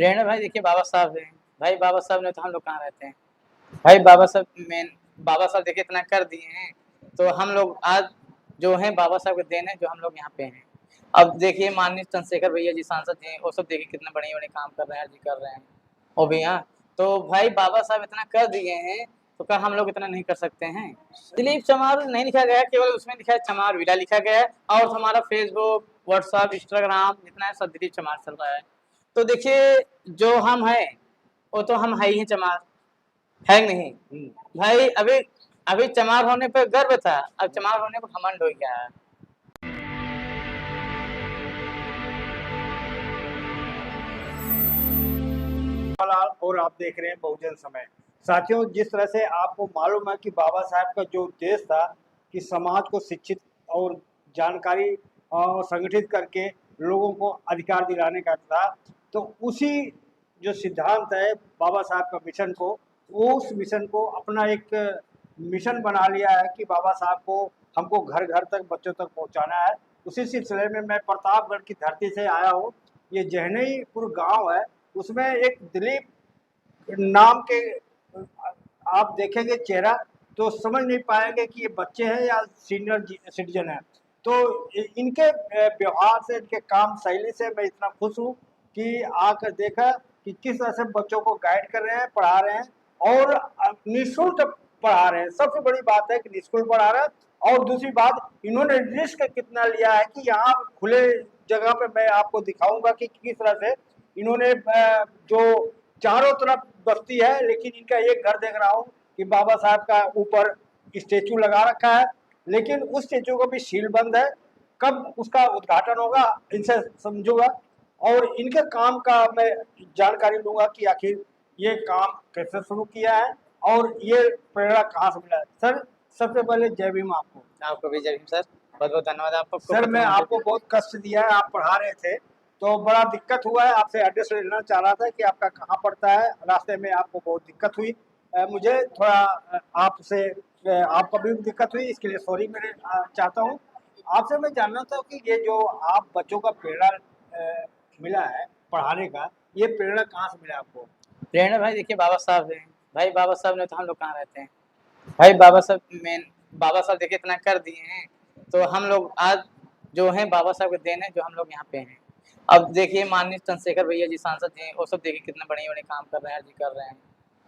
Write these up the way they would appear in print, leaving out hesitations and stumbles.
प्रेरणा भाई देखिए बाबा साहब हैं। भाई बाबा साहब ने तो हम लोग कहाँ रहते हैं। भाई बाबा साहब देखिए इतना कर दिए हैं, तो हम लोग आज जो हैं बाबा साहब के देन है जो हम लोग यहाँ पे हैं। अब देखिए माननीय चंद्रशेखर भैया जी सांसद हैं, वो सब देखिए कितने बड़े-बड़े काम कर रहे हैं जी, कर रहे हैं। वो भी हाँ, तो भाई बाबा साहब इतना कर दिए हैं, तो क्या हम लोग इतना नहीं कर सकते हैं? दिलीप चमार नहीं लिखा गया है, केवल उसमें लिखा है चमार विला लिखा गया है और हमारा फेसबुक, व्हाट्सएप, इंस्टाग्राम जितना है सब दिलीप चमार चल रहा है। तो देखिए जो हम हैं, वो तो हम है ही हैं चमार, है कि नहीं? भाई अभी अभी चमार होने पे गर्व था, अब चमार होने पे घमंड हो गया है। और आप देख रहे हैं बहुजन समय। साथियों, जिस तरह से आपको मालूम है कि बाबा साहब का जो उद्देश्य था कि समाज को शिक्षित और जानकारी और संगठित करके लोगों को अधिकार दिलाने का था, तो उसी जो सिद्धांत है बाबा साहब का मिशन को, उस मिशन को अपना एक मिशन बना लिया है कि बाबा साहब को हमको घर घर तक बच्चों तक पहुंचाना है। उसी सिलसिले में मैं प्रतापगढ़ की धरती से आया हूँ। ये जहनीपुर गांव है, उसमें एक दिलीप नाम के आप देखेंगे चेहरा तो समझ नहीं पाएंगे कि ये बच्चे हैं या सीनियर सिटीजन है। तो इनके व्यवहार से, इनके काम शैली से मैं इतना खुश हूँ कि आकर देखा कि किस तरह से बच्चों को गाइड कर रहे हैं, पढ़ा रहे हैं और निःशुल्क पढ़ा रहे हैं। सबसे बड़ी बात है कि निःशुल्क पढ़ा रहे हैं। और दूसरी बात, इन्होंने रिस्क कितना लिया है कि यहाँ खुले जगह पे मैं आपको दिखाऊंगा कि किस तरह से इन्होंने जो चारों तरफ बस्ती है, लेकिन इनका एक घर देख रहा हूँ कि बाबा साहब का ऊपर स्टेचू लगा रखा है, लेकिन उस स्टेचू का भी सील बंद है। कब उसका उद्घाटन होगा इनसे समझूंगा और इनके काम का मैं जानकारी लूंगा कि आखिर ये काम कैसे शुरू किया है और ये प्रेरणा कहाँ से मिला है। सर, सबसे पहले जय भीम आपको। आपको भी जय भीम सर, बहुत-बहुत धन्यवाद आपको। सर, मैं आपको बहुत कष्ट दिया है, आप पढ़ा रहे थे तो बड़ा दिक्कत हुआ है। आपसे एड्रेस लेना चाह रहा था कि आपका कहाँ पड़ता है, रास्ते में आपको बहुत दिक्कत हुई। मुझे थोड़ा आपसे आपको भी दिक्कत हुई, इसके लिए सॉरी मैं चाहता हूँ। आपसे मैं जानना था कि ये जो आप बच्चों का प्रेरणा मिला है पढ़ाने का, ये प्रेरणा कहाँ से मिला आपको? प्रेरणा भाई देखिए बाबा साहब हैं। भाई बाबा साहब ने तो हम लोग कहाँ रहते हैं। भाई बाबा साहब देखिए इतना कर दिए हैं, तो हम लोग आज जो हैं बाबा साहब के देन है जो हम लोग यहाँ पे हैं। अब देखिए माननीय चंद्रशेखर भैया जी सांसद हैं, वो सब देखिए कितने बड़े-बड़े काम कर रहे हैं जी, कर रहे हैं।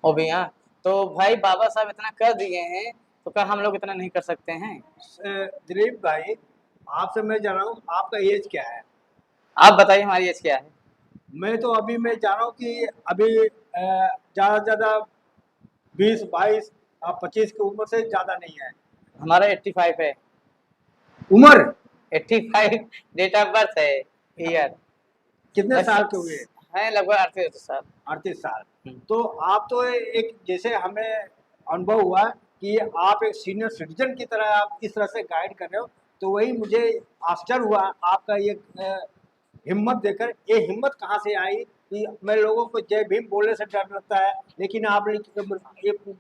वो भी हाँ, तो भाई बाबा साहब इतना कर दिए हैं, तो क्या हम लोग इतना नहीं कर सकते हैं? दिलीप भाई, आपसे मैं जान रहा हूँ आपका एज क्या है? आप बताइए हमारी एज क्या है? मैं तो अभी मैं जान रहा हूँ कि अभी ज़्यादा से ज़्यादा 20-22 और 25 की उम्र से ज़्यादा नहीं है। हमारा 85 है। उम्र 85 डेट ऑफ बर्थ है, ईयर। कितने बस साल के हुए? हैं लगभग 38 साल। 38 साल। तो आप तो एक जैसे हमें अनुभव हुआ कि आप एक सीनियर सिटीजन की तरह आप इस तरह से गाइड कर रहे हो, तो वही मुझे आश्चर्य हुआ आपका ये हिम्मत देकर। ये हिम्मत कहाँ से आई कि मैं लोगों को जय भीम बोलने से डर लगता है, लेकिन आपने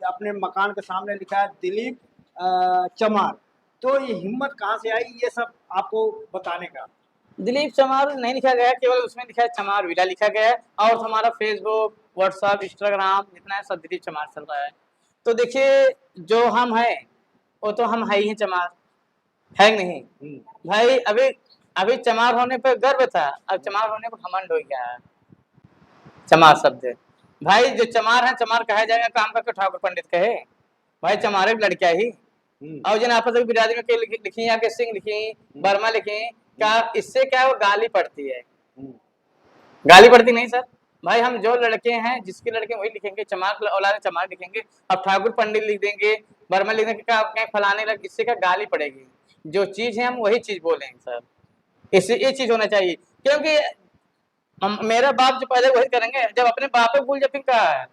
अपने मकान के सामने लिखा है दिलीप चमार। तो ये हिम्मत कहाँ से आई ये सब आपको बताने का? दिलीप चमार नहीं लिखा गया है, केवल उसमें लिखा है चमार विला लिखा गया है और हमारा फेसबुक, व्हाट्सएप, इंस्टाग्राम जितना है सब दिलीप चमार चल रहा है। तो देखिए जो हम हैं, वो तो हम है ही हैं चमार, है कि नहीं? भाई अभी अभी चमार होने पे गर्व था, अब चमार होने पे घमंड हो गया है। चमार शब्द है। भाई जो चमार है चमार कहा जाएगा, काम का क्यों ठाकुर पंडित कहे। भाई चमारे भी लड़कियां ही और जिन आपस में बिरादरी में लिखी या के सिंह लिखी, वर्मा लिखी, क्या इससे क्या वो गाली पड़ती है? गाली पड़ती नहीं सर। भाई हम जो लड़के हैं, जिसके लड़के वही लिखेंगे, चमार औलाद चमार लिखेंगे। अब ठाकुर पंडित लिख देंगे, वर्मा लिख देंगे, क्या कहीं फलाने लग, इससे क्या गाली पड़ेगी? जो चीज है हम वही चीज बोलेंगे सर। इससे ये चीज होना चाहिए, क्योंकि हम मेरा बाप जो पहले वही करेंगे, जब अपने बाप को भूल जाए फिर क्या है?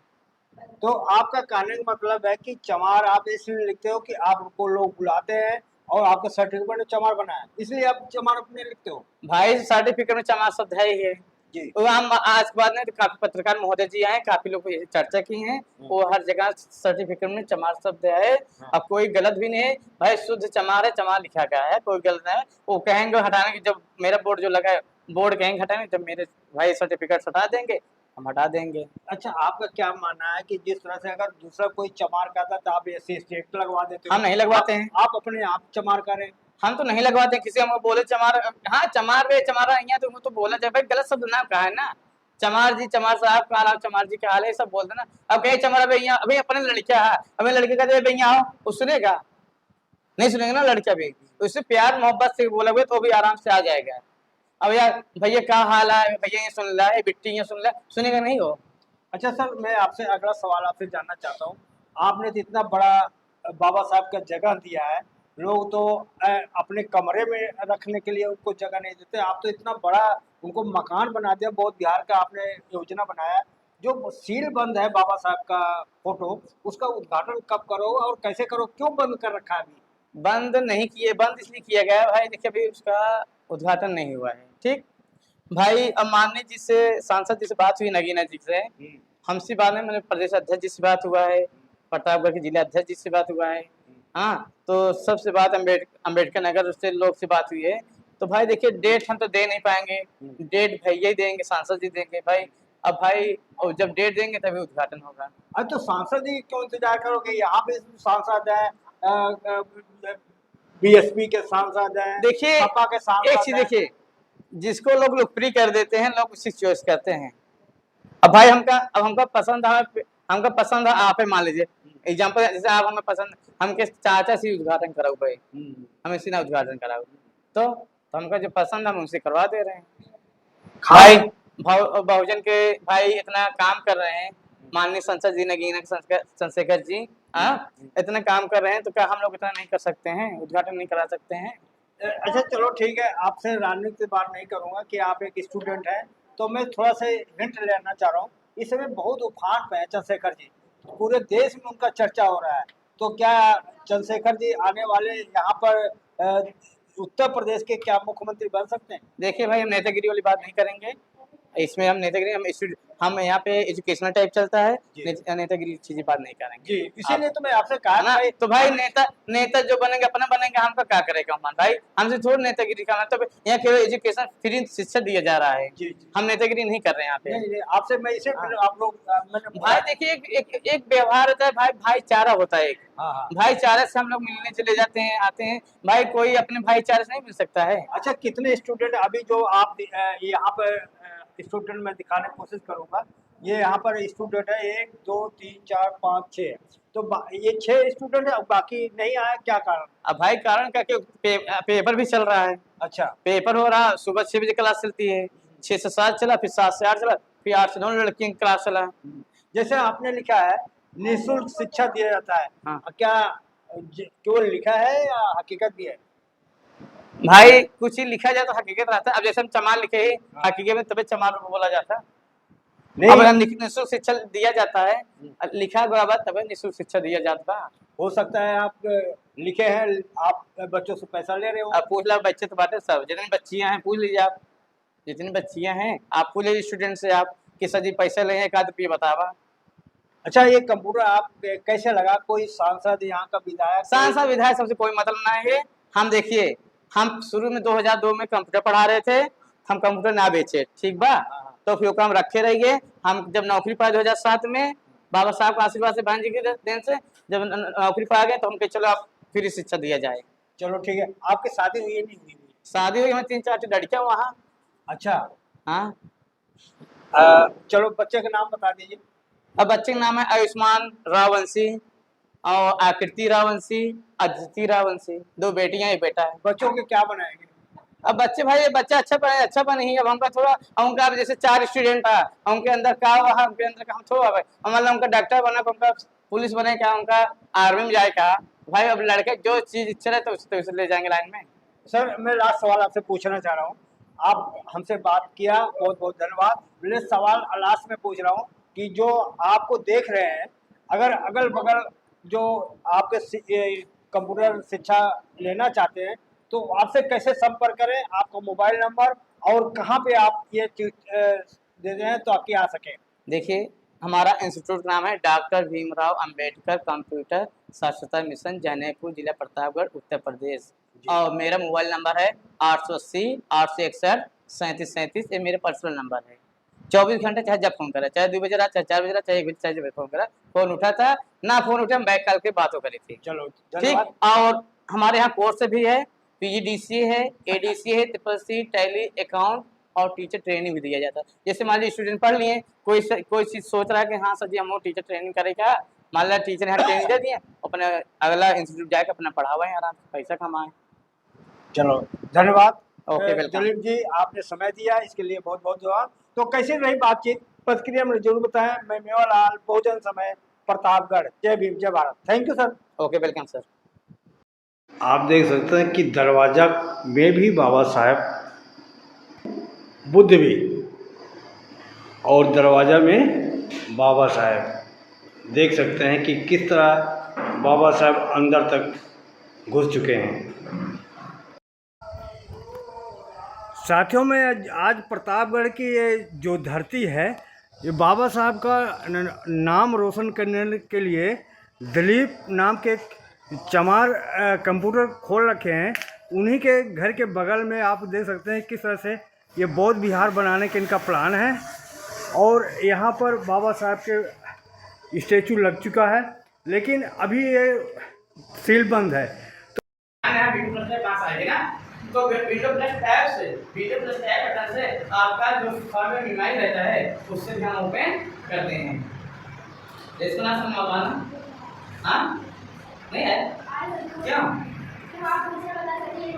तो आपका कहने का मतलब है कि चमार आप इसलिए लिखते हो कि आपको लोग बुलाते हैं और आपका सर्टिफिकेट में चमार बना है, इसलिए आप चमार अपने लिखते हो? भाई सर्टिफिकेट में चमार शब्द है ही है जी। तो हम आज के बाद में तो काफी पत्रकार महोदय जी आए, काफी लोग ये चर्चा की है, वो हर जगह सर्टिफिकेट में चमार शब्द है। अब कोई गलत भी नहीं है भाई, शुद्ध चमार है, चमार लिखा गया है, कोई गलत नहीं है। वो कहेंगे हटाने की, जब मेरा बोर्ड जो लगा है बोर्ड कहेंगे हटाने, जब मेरे भाई सर्टिफिकेट हटा देंगे, हम हटा देंगे। अच्छा, आपका क्या मानना है कि जिस तरह से अगर दूसरा कोई चमार करता तो आप ऐसे स्टेट लगवा देते हो? हम नहीं लगवाते हैं। आप अपने आप चमार करें। हम तो नहीं लगवाते, किसी हम बोले चमार, हाँ चमार वे चमारा यहाँ तो वो तो बोला जाए भाई, गलत शब्द ना कहा है ना। चमार जी, चमार साहब का हाल है, चमार जी क्या हाल है, सब बोलते ना। अब कहीं चमार अभी यहाँ, अभी अपने लड़कियां है, अभी लड़के का भाई यहाँ आओ, वो सुनेगा? नहीं सुनेगा ना लड़का भी। तो इससे प्यार मोहब्बत से बोलोगे तो भी आराम से आ जाएगा। अब यार भैया क्या हाल है, भैया ये सुन ला, ये बिट्टी ये सुन ला, सुनेगा नहीं हो। अच्छा सर, मैं आपसे अगला सवाल आपसे जानना चाहता हूँ। आपने तो इतना बड़ा बाबा साहब का जगह दिया है, लोग तो अपने कमरे में रखने के लिए उनको जगह नहीं देते, आप तो इतना बड़ा उनको मकान बना दिया। बहुत बिहार का आपने योजना बनाया है। जो सील बंद है बाबा साहब का फोटो, उसका उद्घाटन कब करो और कैसे करो, क्यों बंद कर रखा है अभी? बंद नहीं किए, बंद इसलिए किया गया है भाई, देखिए अभी उसका उद्घाटन नहीं हुआ है, ठीक भाई। अब माननीय जी से, सांसद जी से बात हुई, नगीना जी से, हमसे बात नहीं, मैंने प्रदेश अध्यक्ष जी से बात हुआ है, प्रतापगढ़ के जिला अध्यक्ष जी से बात हुआ है, हाँ तो सबसे बात अम्बेडकर नगर से लोग से बात हुई है। तो भाई देखिए डेट हम तो दे नहीं पाएंगे, डेट भैया ही देंगे, सांसद जी देंगे भाई। अब भाई और जब डेट देंगे तभी उद्घाटन होगा। अरे तो सांसद जी क्यों इंतजार करोगे? यहाँ पे सांसद है, बीएसपी के सांसद हैं, देखिए सपा के एक सांसद चीज हैं। देखिए, जिसको लोग लोकप्रिय कर देते हैं लोग उसी चॉइस करते हैं। अब भाई हमका पसंद है, हमका पसंद है आप ही मान लीजिए एग्जाम्पल, जैसे आप हमें पसंद, हमके चाचा से उद्घाटन कराओ भाई, हम इसी ना उद्घाटन कराओ, तो हमका जो पसंद है हम उनसे करवा दे रहे हैं भाई। बहुजन के भाई इतना काम कर रहे हैं, माननीय संसद जी नगीना चंद्रशेखर जी, हाँ इतना काम कर रहे हैं, तो क्या हम लोग इतना नहीं कर सकते हैं, उद्घाटन नहीं करा सकते हैं? अच्छा चलो ठीक है, आपसे राजनीति से बात नहीं करूंगा कि आप एक स्टूडेंट हैं, तो मैं थोड़ा सा हिंट लेना चाह रहा हूँ। इस समय बहुत उफान पे है चंद्रशेखर जी, पूरे देश में उनका चर्चा हो रहा है। तो क्या चंद्रशेखर जी आने वाले यहाँ पर उत्तर प्रदेश के क्या मुख्यमंत्री बन सकते हैं? देखिए भाई हम नेतागिरी वाली बात नहीं करेंगे, इसमें हम नेतागिरी, हम यहाँ पे एजुकेशनल टाइप चलता है, नेतागिरी चीजें बात नहीं करेंगे जी, इसीलिए तो मैं आपसे कहा है ना। भाई, तो भाई नेता नेता जो बनेंगे अपना बनेंगे, हमका क्या करेगा हमारा भाई, हमसे थोड़ी नेतागिरी का मतलब, यहाँ केवल एजुकेशन फ्री शिक्षा दिया जा रहा है, जी जी, हम नेतागिरी नहीं कर रहे हैं यहाँ पे। नहीं नहीं, आपसे मैं इसे आप लोग मैंने भाई देखिए एक व्यवहार होता है भाई, भाईचारा होता है एक, हाँ हाँ। भाईचारे से हम लोग मिलने चले जाते हैं आते हैं भाई, कोई अपने भाईचारे से नहीं मिल सकता है। अच्छा, कितने स्टूडेंट अभी जो आप यहाँ पर स्टूडेंट मैं दिखाने की कोशिश करूंगा। ये यहाँ पर स्टूडेंट है 1 2 3 4 5 6, तो ये 6 स्टूडेंट है, बाकी नहीं आया, क्या कारण? अब भाई कारण क्या कि पेपर भी चल रहा है, अच्छा, पेपर हो रहा, सुबह 6 बजे क्लास चलती है, 6 से 7 चला, फिर 7 से 8 चला, फिर 8 से 9 लड़कियों की क्लास चला। जैसे आपने लिखा है निःशुल्क शिक्षा दिया जाता है, हाँ क्या केवल लिखा है या हकीकत भी है? भाई कुछ ही लिखा जाए तो हकीकत रहता है, अब जैसे हम चमार लिखे ही हकीकत में तभी चमार बोला जाता है। नहीं, अब अगर निःशुल्क शिक्षा दिया जाता है, लिखा बराबर तभी निःशुल्क शिक्षा दिया जाता है। हो सकता है आप लिखे हैं, आप बच्चों से पैसा ले रहे हो। अब पूछ लो बच्चे तो बात है, सब जितनी बच्चियां हैं पूछ लीजिए आप, जितनी बच्चियां हैं आप पूछ लीजिए स्टूडेंट से आप कि सर जी पैसे ले एक आध रुपये बतावा। अच्छा, ये कंप्यूटर आप कैसे लगा? कोई सांसद यहाँ का विधायक? सांसद विधायक सबसे कोई मतलब ना है। हम देखिए हम शुरू में 2002 में कंप्यूटर पढ़ा रहे थे, हम कंप्यूटर ना बेचे, ठीक बा, तो फिर काम रखे रहिए। हम जब नौकरी पाए 2007 में, बाबा साहब का आशीर्वाद से, बहन जी के देन से जब नौकरी पा गए, तो हम कहे चलो आप फ्री शिक्षा दिया जाए। चलो ठीक है, आपकी शादी हुई है नहीं हुई? शादी हुई, हमें 3-4 लड़कियां वहाँ। अच्छा, हाँ चलो बच्चे का नाम बता दीजिए। अब बच्चे का नाम है आयुष्मान रावंशी और आकृति रावंशी, अदिति रावंशी, 2 बेटियां एक बेटा है। बच्चों के क्या बनाएंगे? अब बच्चे भाई, बच्चा अच्छा बने ही। अब हमका थोड़ा, उनका अब जैसे 4 स्टूडेंट था, उनके अंदर का हुआ, उनके अंदर का हम थोड़ा भाई, मतलब उनका डॉक्टर बना, उनका पुलिस बने, क्या उनका आर्मी में जाए क्या भाई। अब लड़के जो चीज इच्छा है तो उसे ले जाएंगे लाइन में। सर, मैं लास्ट सवाल आपसे पूछना चाह रहा हूँ। आप हमसे बात किया, बहुत बहुत धन्यवाद। मेरे सवाल लास्ट में पूछ रहा हूँ कि जो आपको देख रहे हैं, अगर अगल बगल जो आपके कंप्यूटर शिक्षा लेना चाहते हैं, तो आपसे कैसे संपर्क करें? आपका मोबाइल नंबर और कहाँ पे आप ये दे दें तो आपकी आ सके। देखिए हमारा इंस्टीट्यूट नाम है डॉक्टर भीमराव अंबेडकर कंप्यूटर साक्षरता मिशन, जैनेपुर, जिला प्रतापगढ़, उत्तर प्रदेश। और मेरा मोबाइल नंबर है 880 861 3737, ये मेरा पर्सनल नंबर है। 24 घंटे चाहे जब फोन करा, चाहे 2 बजे रात, चाहे 4 बजे रात, चाहे 1 बजे, चाहे जब फोन करा, फोन उठाता ना, फोन उठा बैक कॉल के बातों करी थी। चलो ठीक। धन्यवाद। और हमारे यहाँ कोर्स भी है, PGDCA है, ADCA है, CCC, टैली, अकाउंट और टीचर ट्रेनिंग भी दिया जाता है। जैसे मान लीजिए स्टूडेंट पढ़ लिए, कोई चीज़ सोच रहा है कि हाँ सर जी हम टीचर ट्रेनिंग करेगा, मान लिया टीचर यहाँ ट्रेनिंग दे दिए, अपने अगला इंस्टीट्यूट जाकर अपना पढ़ावाएं, आराम से पैसा कमाएं। चलो धन्यवाद। Okay, welcome. दिलीप जी आपने समय दिया, इसके लिए बहुत बहुत धन्यवाद। तो कैसे रही बातचीत, प्रतिक्रिया में जरूर बताएं। मैं मेवालाल, बहुजन समय, प्रतापगढ़। जय भीम, जय Bharat. Thank you sir. Okay, welcome sir. आप देख सकते हैं कि दरवाजा में भी बाबा साहेब, बुद्ध भी, और दरवाजा में बाबा साहेब। देख सकते हैं कि किस तरह बाबा साहेब अंदर तक घुस चुके हैं। साथियों में आज प्रतापगढ़ की ये जो धरती है, ये बाबा साहब का नाम रोशन करने के लिए दिलीप नाम के चमार कंप्यूटर खोल रखे हैं। उन्हीं के घर के बगल में आप देख सकते हैं किस तरह से ये बौद्ध विहार बनाने के इनका प्लान है। और यहाँ पर बाबा साहब के स्टैचू लग चुका है, लेकिन अभी ये सील बंद है। तो विंडो प्लस टैब से, विंडो प्लस टैब बटन से आपका जो फॉर्मेट रिमाइंड रहता है उससे भी हम ओपन करते हैं। इसको ना समझाना, हाँ नहीं है क्यों? आप मुझे बता सकते हैं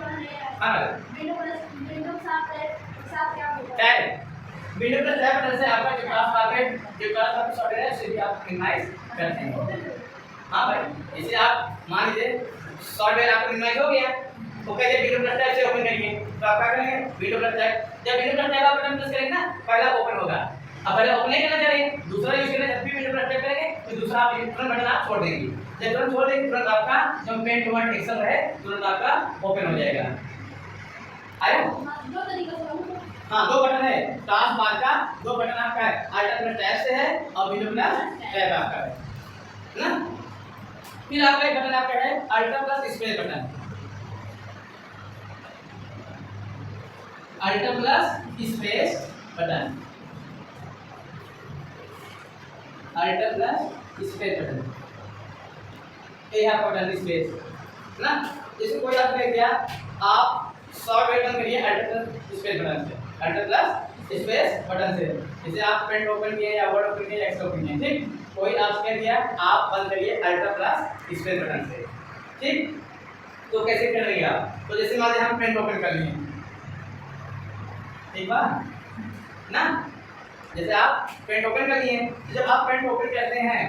हाँ विंडो साफ क्या होता है? Tab, window plus tab button से आपका जो क्लास का सॉफ्टवेयर है उसे भी आप मिनिमाइज करते हैं। हाँ भाई, जैसे आप मान लीजिए सॉफ्टवेयर आपका मिनिमाइज हो गया, तो कैसे विंडो प्लस टैब से ओपन करेंगे, तो आप क्या करेंगे, विंडो प्लस टैब, जब विंडो प्लस टैब आप बटन प्रेस करेंगे ना, पहला ओपन होगा। अब पहले ओपन नहीं करना चाहिए, दूसरा यूज करना, जब भी विंडो प्लस टैब करेंगे तो दूसरा आप तुरंत बटन आप छोड़ देंगे। जब तुरंत छोड़ देंगे तुरंत आपका जो पेन टू वर्ड एक्सेल है तुरंत आपका ओपन हो जाएगा। आया? दो तरीके से हाँ, दो बटन है, टास्क बार का दो बटन आपका है, अल्ट प्लस टैब से है और विंडो प्लस टैब आपका है ना। फिर आपका एक बटन आपका है alt plus space button, alt plus space button, alt plus space button, ये आपका बटन स्पेस ना। जैसे कोई आपने किया, आप सॉफ्टवेयर बंद करिए अल्ट प्लस स्पेस बटन से, अल्ट प्लस स्पेस बटन से। जैसे आप पेंट ओपन किए या वर्ड ओपन किए या एक्सेल ओपन किए, ठीक, कोई आप क्या किया, आप बंद करिए अल्ट प्लस स्पेस बटन से, ठीक। तो कैसे करेंगे आप, तो जैसे मान लीजिए हम पेंट ओपन कर लिए, ठीक बात ना। जैसे आप पेंट ओपन कर लिए, जब आप पेंट ओपन करते हैं,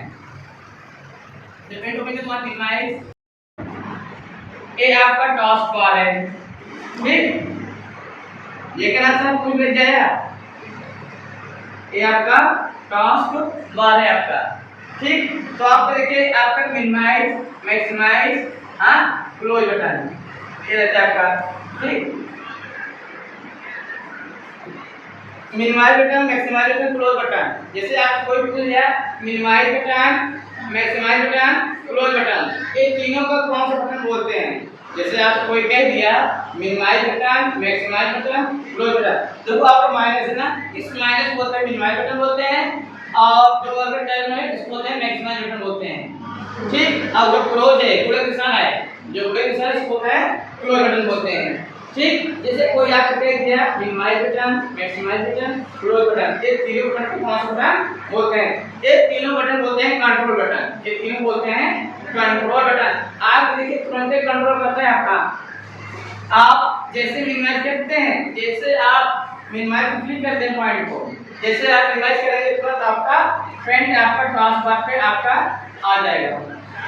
जब पेंट ओपन करते हैं मिनिमाइज, ये आपका टास्क बार है, ठीक। ये क्या नाम कुछ लग जाएगा, ये आपका टास्क बार है आपका, ठीक। तो आप देखिए आपका मिनिमाइज, मैक्सिमाइज, हाँ, क्लोज बटन, ये रहता है आपका, ठीक। Minimise button, maximise button, close button. जैसे आप कोई भी पूछ लिया, minimise button, maximise button, close button, ये तीनों का कौन सा बटन बोलते हैं। जैसे आप कोई कह दिया minimise button, maximise button, close button, देखो आपका माइनस है ना, इस माइनस बोलते हैं मिनिमाइज बटन बोलते हैं, और जो अगर टर्म है इसको बोलते हैं मैक्सिमाइज बटन बोलते हैं, ठीक। और जो क्लोज है, गुणक निशान है, जो गुणक निशान इसको है क्लोज बटन बोलते हैं, ठीक। जैसे कोई आपसे कह दिया minimise button, maximise button, close button, ये तीनों बटन को कौन सा बटन बोलते हैं, ये तीनों बटन बोलते हैं कंट्रोल बटन, ये तीनों बोलते हैं कंट्रोल बटन। आप देखिए तुरंत कंट्रोल करते हैं आपका, आप जैसे मिनिमाइज करते हैं, जैसे आप मिनिमाइज क्लिक करते हैं पॉइंट को, जैसे आप मिनिमाइज करेंगे तुरंत आपका पेंट आपका टास्क बार पे आपका आ जाएगा,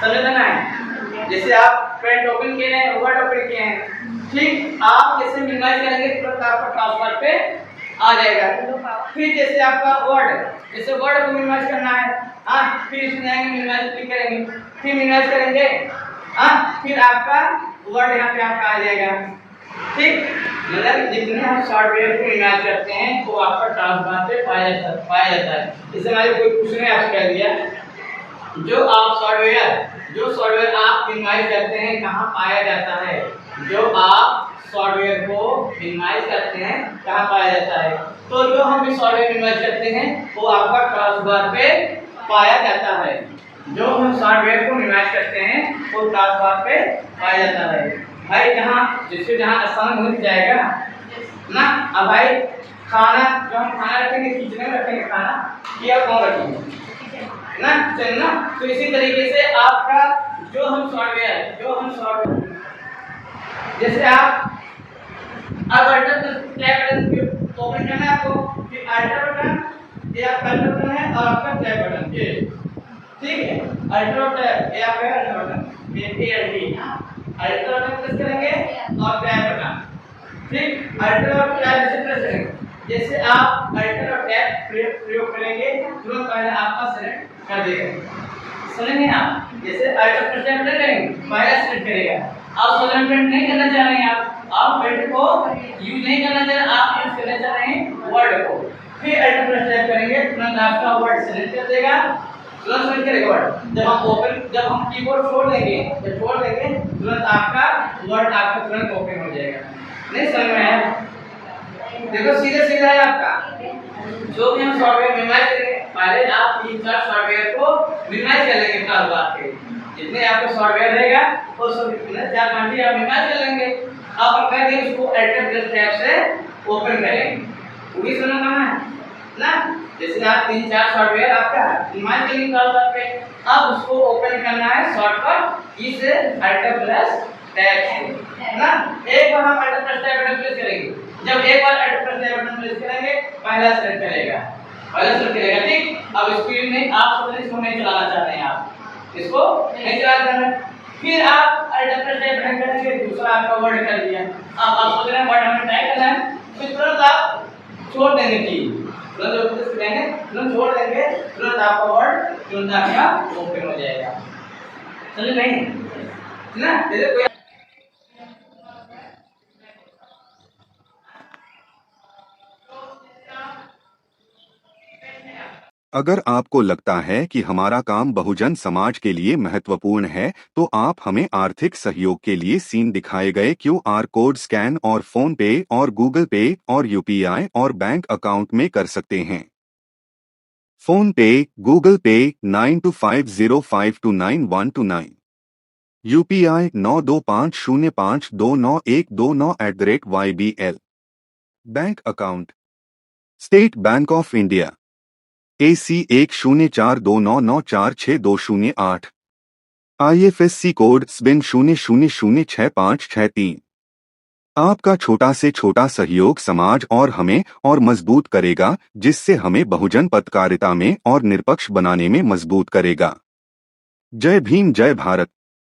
समझ में आए। जैसे आप पेंट ओपन किए हैं, वर्ड ओपन किए हैं, ठीक, आप जैसे मिनिमाइज करेंगे तुरंत आपका टास्क बार पे आ जाएगा। फिर जैसे आपका वर्ड, जैसे वर्ड को मिनिमाइज करना है, हाँ, फिर इसमें जाएंगे मिनिमाइज क्लिक करेंगे, फिर मिनिमाइज करेंगे, हाँ, फिर आपका वर्ड यहाँ पे आपका आ जाएगा, ठीक। मतलब जितने हम सॉफ्टवेयर को मिनिमाइज करते हैं वो आपका टास्क बार पे पाया जाता है। इससे हमारे कोई पूछने आपसे कह दिया, जो सॉफ्टवेयर आप मिनिमाइज करते हैं कहाँ पाया जाता है, जो आप सॉफ्टवेयर को मिनिमाइज करते हैं कहाँ पाया जाता है? तो जो हम इस सॉफ्टवेयर मिनिमाइज करते हैं वो आपका टास्कबार पे पाया जाता है। जो हम सॉफ्टवेयर को मिनिमाइज करते हैं वो टास्कबार पे पाया जाता है। भाई जहाँ आसान हो जाएगा ना। अब भाई खाना जो हम खाना रखेंगे किचन में रखेंगे खाना, या कौन रखेंगे ना, चल ना। तो इसी तरीके से आपका जो हम सॉफ्टवेयर जैसे आप अब अल्टर टैब बटन ओपन करना है आपको, फिर अल्टर बटन ये आपका अल्टर बटन है और आपका टैब बटन ये, ठीक है। अल्टर टैब ये आपका अल्टर बटन ये एल अल्टर बटन प्रेस करेंगे और टैब बटन, ठीक। अल्टर और टैब से प्रेस करेंगे। जैसे आप अल्टर और टैब प्रयोग करेंगे तुरंत पहले आपका सेलेक्ट कर देगा, सुनेंगे आप। जैसे अल्टर प्रेस टैब करेंगे पहले सेलेक्ट करेगा। आप सेलेक्ट नहीं करना चाह रहे हैं, आप वर्ड को यूज नहीं करना चाह रहे, आप यूज करना चाह रहे हैं वर्ड को, फिर अल्टर प्रेस टैब करेंगे तुरंत आपका वर्ड सेलेक्ट कर देगा, तुरंत सेलेक्ट करेगा वर्ड। जब हम कीबोर्ड छोड़ देंगे तुरंत आपका वर्ड आपका तुरंत ओपन हो जाएगा। नहीं समझ में आया? देखो सीधा है आपका। जो भी हम सॉफ्टवेयर मिनिमाइज करेंगे पहले आप 3-4 सॉफ्टवेयर को मिनिमाइज कर लेंगे क्लास बाद के, जितने आपको सॉफ्टवेयर रहेगा वो सब 4-5 आप मिनिमाइज कर लेंगे। अब हम कह देंगे उसको अल्टर प्रेस टैब से ओपन करेंगे, वो भी सुनना कहाँ है ना। जैसे आप 3-4 सॉफ्टवेयर आपका मिनिमाइज करेंगे क्लास बाद पे, अब उसको ओपन करना है शॉर्टकट की से अल्टर प्रेस टैब से ना। एक बार हम alter press tab button press करेंगे, जब एक बार alter press tab button press करेंगे पहला सेलेक्ट करेगा, ठीक। अब स्क्रीन में आप इसको नहीं चलाना चाह रहे हैं, आप इसको नहीं चलाना चाह रहे, फिर आप अल्टर प्रेस टैब बटन करेंगे, दूसरा आपका वर्ड कर दिया। अब आप सोच रहे हैं वर्ड हमें टाइप करना है, फिर तुरंत आप छोड़ देंगे की, तुरंत प्रेस करेंगे, तुरंत छोड़ देंगे, तुरंत आपका वर्ड तुरंत आपका ओपन हो जाएगा। समझ नहीं ना? जैसे कोई अगर आपको लगता है कि हमारा काम बहुजन समाज के लिए महत्वपूर्ण है तो आप हमें आर्थिक सहयोग के लिए सीन दिखाए गए QR कोड स्कैन और फोन पे और गूगल पे और UPI और बैंक अकाउंट में कर सकते हैं। फोन पे, गूगल पे 9250529129, UPI 9250529129@YBL। Bank account state bank of India AC 1042994628, IFSC code SBIN 00066563। आपका छोटा से छोटा सहयोग समाज और हमें और मजबूत करेगा, जिससे हमें बहुजन पत्रकारिता में और निष्पक्ष बनाने में मजबूत करेगा। जय भीम, जय भारत।